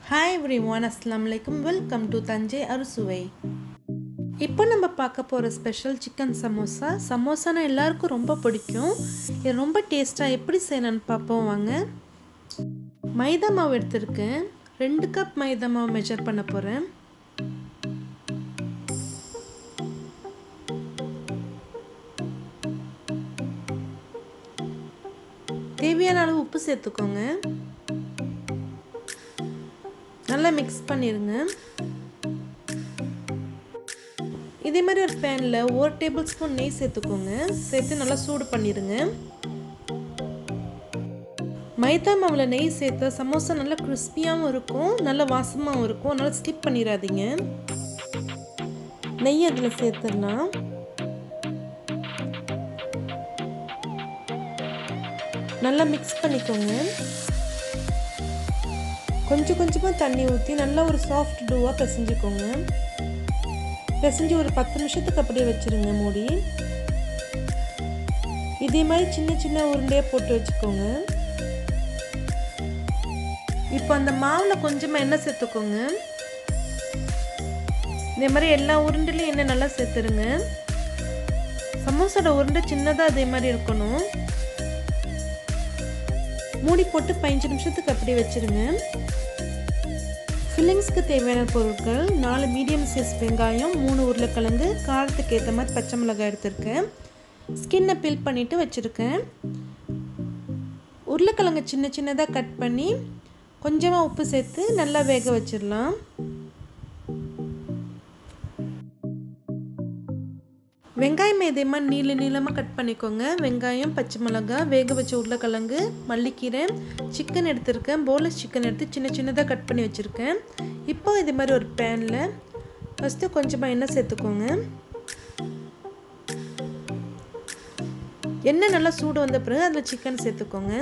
Hi everyone, Assalamu alaikum. Welcome to Thanjai Arusuvai. இப்போ நம்ம பார்க்க போற ஸ்பெஷல் சிக்கன் சமோசா. சமோசானா எல்லாருக்கும் ரொம்ப பிடிக்கும். இது ரொம்ப டேஸ்டா எப்படி செய்யணும்னு பாப்போம் வாங்க. மைதா மாவு எடுத்துர்க்கேன். 2 கப் மைதா மாவு மெஷர் பண்ண போறேன். தேவையான அளவு உப்பு சேர்த்துக்கோங்க. நல்லா மிக்ஸ் பண்ணிருங்க. இதே மாதிரி ஒரு பேன்ல 1 டேபிள் ஸ்பூன் நெய் சேர்த்துக்கோங்க. சேர்த்து நல்லா சூடு பண்ணிருங்க. மைதா மாவுல நெய் சேர்த்தா சமோசா நல்லா கிறிஸ்பியாவும் இருக்கும், நல்ல வாசமாவும் இருக்கும். அதனால ஸ்கிப் பண்ணிராதீங்க. நெய் அதுல சேர்த்துடலாம். நல்லா மிக்ஸ் பண்ணிக்கோங்க. கொஞ்சம் கொஞ்சமாக தண்ணி ஊற்றி நல்லா ஒரு சாஃப்ட் டூவாக பிசைஞ்சுக்கோங்க. பிசைஞ்சு ஒரு 10 நிமிஷத்துக்கு அப்படியே வச்சுருங்க மூடி. இதே மாதிரி சின்ன சின்ன உருண்டையாக போட்டு வச்சுக்கோங்க. இப்போ அந்த மாவில் கொஞ்சமாக எண்ணெய் சேர்த்துக்கோங்க. இதே மாதிரி எல்லா உருண்டையிலையும் எண்ணெய் நல்லா சேர்த்துருங்க. சமோசாவோட உருண்டை சின்னதாக அதே மாதிரி இருக்கணும். மூடி போட்டு 15 நிமிஷத்துக்கு அப்படியே வச்சுருங்க. ஃபில்லிங்ஸ்க்கு தேவையான பொருட்கள் 4 மீடியம் சைஸ் வெங்காயம், 3 உருளைக்கிழங்கு, காரத்துக்கு ஏற்ற மாதிரி பச்சை மிளகாய் எடுத்திருக்கேன். ஸ்கின்னை பீல் பண்ணிவிட்டு வச்சுருக்கேன். உருளைக்கிழங்கு சின்ன சின்னதாக கட் பண்ணி கொஞ்சமாக உப்பு சேர்த்து நல்லா வேக வச்சிடலாம். வெங்காயம் இதே மாதிரி நீளமாக கட் பண்ணிக்கோங்க. வெங்காயம், பச்சை மிளகாய், வேக வச்ச உருளைக்கிழங்கு, மல்லிக்கீரை, சிக்கன் எடுத்திருக்கேன். போன்லெஸ் சிக்கன் எடுத்து சின்ன சின்னதாக கட் பண்ணி வச்சுருக்கேன். இப்போ இதே மாதிரி ஒரு பேனில் ஃபஸ்ட்டு கொஞ்சமாக எண்ணெய் சேர்த்துக்கோங்க. எண்ணெய் நல்லா சூடு வந்த பிறகு அதில் சிக்கன் சேர்த்துக்கோங்க.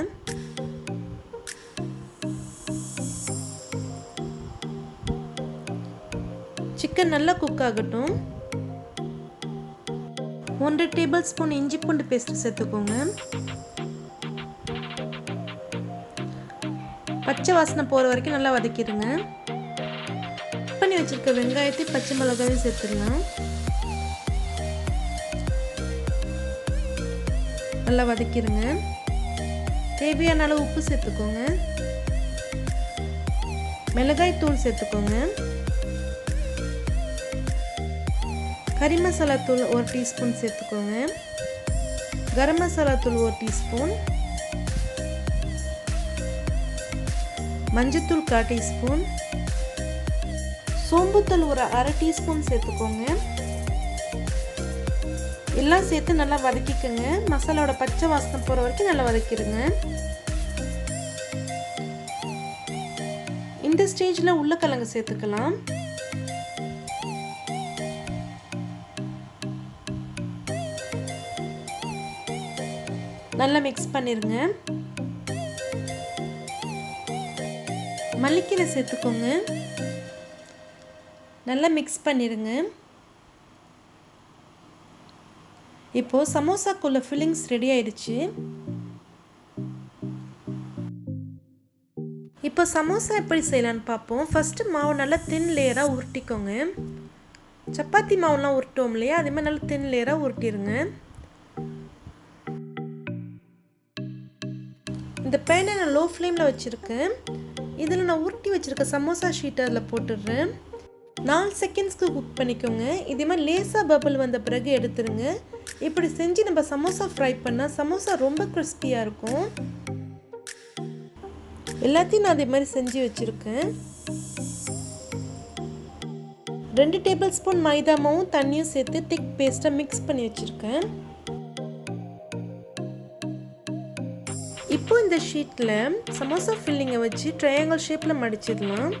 சிக்கன் நல்லா குக் ஆகட்டும். 1 டேபிள் ஸ்பூன் இஞ்சி பூண்டு பேஸ்ட் சேர்த்துக்கோங்க. பச்சை வாசனை போகிற வரைக்கும் நல்லா வதக்கிடுங்க. பண்ணி வச்சிருக்க வெங்காயத்தை பச்சை மிளகாயும் சேர்த்துடலாம். நல்லா வதக்கிடுங்க. தேவையான அளவு உப்பு சேர்த்துக்கோங்க. மிளகாய் தூள் சேர்த்துக்கோங்க. கறி மசாலா தூள் 1 டீஸ்பூன் சேர்த்துக்கோங்க. கரம் மசாலா தூள் 1 டீஸ்பூன், மஞ்சத்தூள் 1/4 டீஸ்பூன், சோம்புத்தூள் ஒரு 1/2 டீஸ்பூன் சேர்த்துக்கோங்க. எல்லாம் சேர்த்து நல்லா வதக்கிக்கோங்க. மசாலாவோட பச்சை வாசனை போகிற வரைக்கும் நல்லா வதக்கிடுங்க. இந்த ஸ்டேஜில் உருளைக்கிழங்கு சேர்த்துக்கலாம். நல்லா மிக்ஸ் பண்ணிருங்க. மல்லிக்கீரை சேர்த்துக்கோங்க. நல்லா மிக்ஸ் பண்ணிருங்க. இப்போ சமோசாக்குள்ள ஃபில்லிங்ஸ் ரெடி ஆயிடுச்சு. இப்போ சமோசா எப்படி செய்யலான்னு பார்ப்போம். ஃபஸ்ட்டு மாவு நல்லா தின் லேயராக உருட்டிக்கோங்க. சப்பாத்தி மாவுலாம் உருட்டோம் இல்லையா, அதே மாதிரி நல்லா தின் லேயராக உருட்டிடுங்க. இந்த பேனை நான் லோ ஃப்ளேமில் வச்சுருக்கேன். இதில் நான் உருட்டி வச்சுருக்க சமோசா ஷீட்டை அதில் போட்டுடுறேன். 4 செகண்ட்ஸ்க்கு குக் பண்ணிக்கோங்க. இதே மாதிரி லேசாக பபிள் வந்த பிறகு எடுத்துருங்க. இப்படி செஞ்சு நம்ம சமோசா ஃப்ரை பண்ணால் சமோசா ரொம்ப கிறிஸ்பியாக இருக்கும். எல்லாத்தையும் நான் அதே மாதிரி செஞ்சு வச்சுருக்கேன். 2 டேபிள் ஸ்பூன் மைதா மாவும் தண்ணியும் சேர்த்து திக் பேஸ்ட்டாக மிக்ஸ் பண்ணி வச்சுருக்கேன். இப்போ இந்த ஷீட்டில் சமோசா ஃபில்லிங்கை வச்சு ட்ரையாங்கிள் ஷேப்பில் மடிச்சிடலாம்.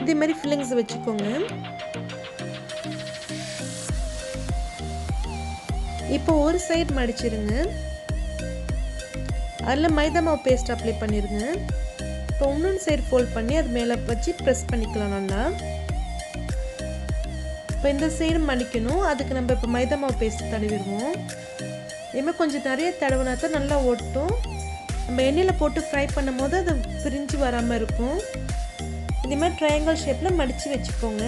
இதே மாதிரி ஃபில்லிங்ஸ் வச்சுக்கோங்க. இப்போ ஒரு சைடு மடிச்சிருங்க. அதில் மைதா மாவு பேஸ்ட் அப்ளை பண்ணிடுங்க. இப்போ இன்னொன்று சைடு ஃபோல்ட் பண்ணி அது மேலே வச்சு ப்ரெஸ் பண்ணிக்கலாம் நல்லா. இப்போ இந்த சைடு மடிக்கணும். அதுக்கு நம்ம இப்போ மைதா மாவு பேஸ்ட் தடவிடுவோம். இதுமாதிரி கொஞ்சம் நிறைய தடவினா தான் நல்லா ஒட்டும். நம்ம எண்ணெயில் போட்டு ஃப்ரை பண்ணும் போது அது பிரிஞ்சு வராமல் இருக்கும். இந்த மாதிரி ட்ரையாங்கிள் ஷேப்பில் மடித்து வச்சுக்கோங்க.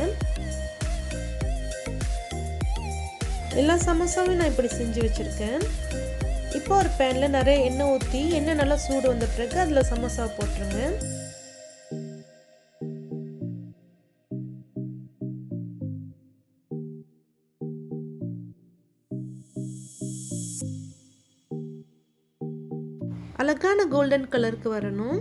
எல்லா சமோசாவையும் நான் இப்படி செஞ்சு வச்சுருக்கேன். இப்போ ஒரு பேனில் நிறைய எண்ணெய் ஊற்றி எண்ணெய் நல்லா சூடு வந்த பிறகு அதில் சமோசா போட்டுருங்க. அழகான கோல்டன் கலருக்கு வரணும்.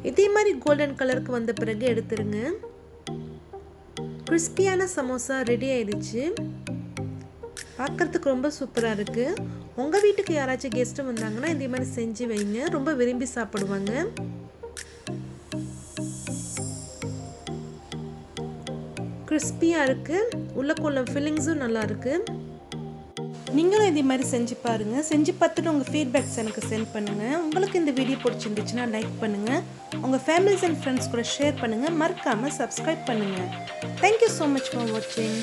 இதே மாதிரி கோல்டன் கலருக்கு வந்த பிறகு எடுத்துருங்க. கிறிஸ்பியான சமோசா ரெடி ஆயிடுச்சு. பார்க்குறதுக்கு ரொம்ப சூப்பராக இருக்குது. உங்கள் வீட்டுக்கு யாராச்சும் கெஸ்ட்டு வந்தாங்கன்னா இதே மாதிரி செஞ்சு வைங்க, ரொம்ப விரும்பி சாப்பிடுவாங்க. கிறிஸ்பியாக இருக்குது, உள்ளக்குள்ள ஃபில்லிங்ஸும் நல்லா இருக்குது. நீங்களும் இதே மாதிரி செஞ்சு பாருங்கள். செஞ்சு பார்த்துட்டு உங்கள் ஃபீட்பேக்ஸ் எனக்கு சென்ட் பண்ணுங்கள். உங்களுக்கு இந்த வீடியோ பிடிச்சிருந்துச்சுன்னா லைக் பண்ணுங்கள், உங்கள் ஃபேமிலிஸ் அண்ட் ஃப்ரெண்ட்ஸ் கூட ஷேர் பண்ணுங்கள், மறக்காமல் சப்ஸ்கிரைப் பண்ணுங்கள். தேங்க்யூ ஸோ மச் ஃபார் வாட்சிங்.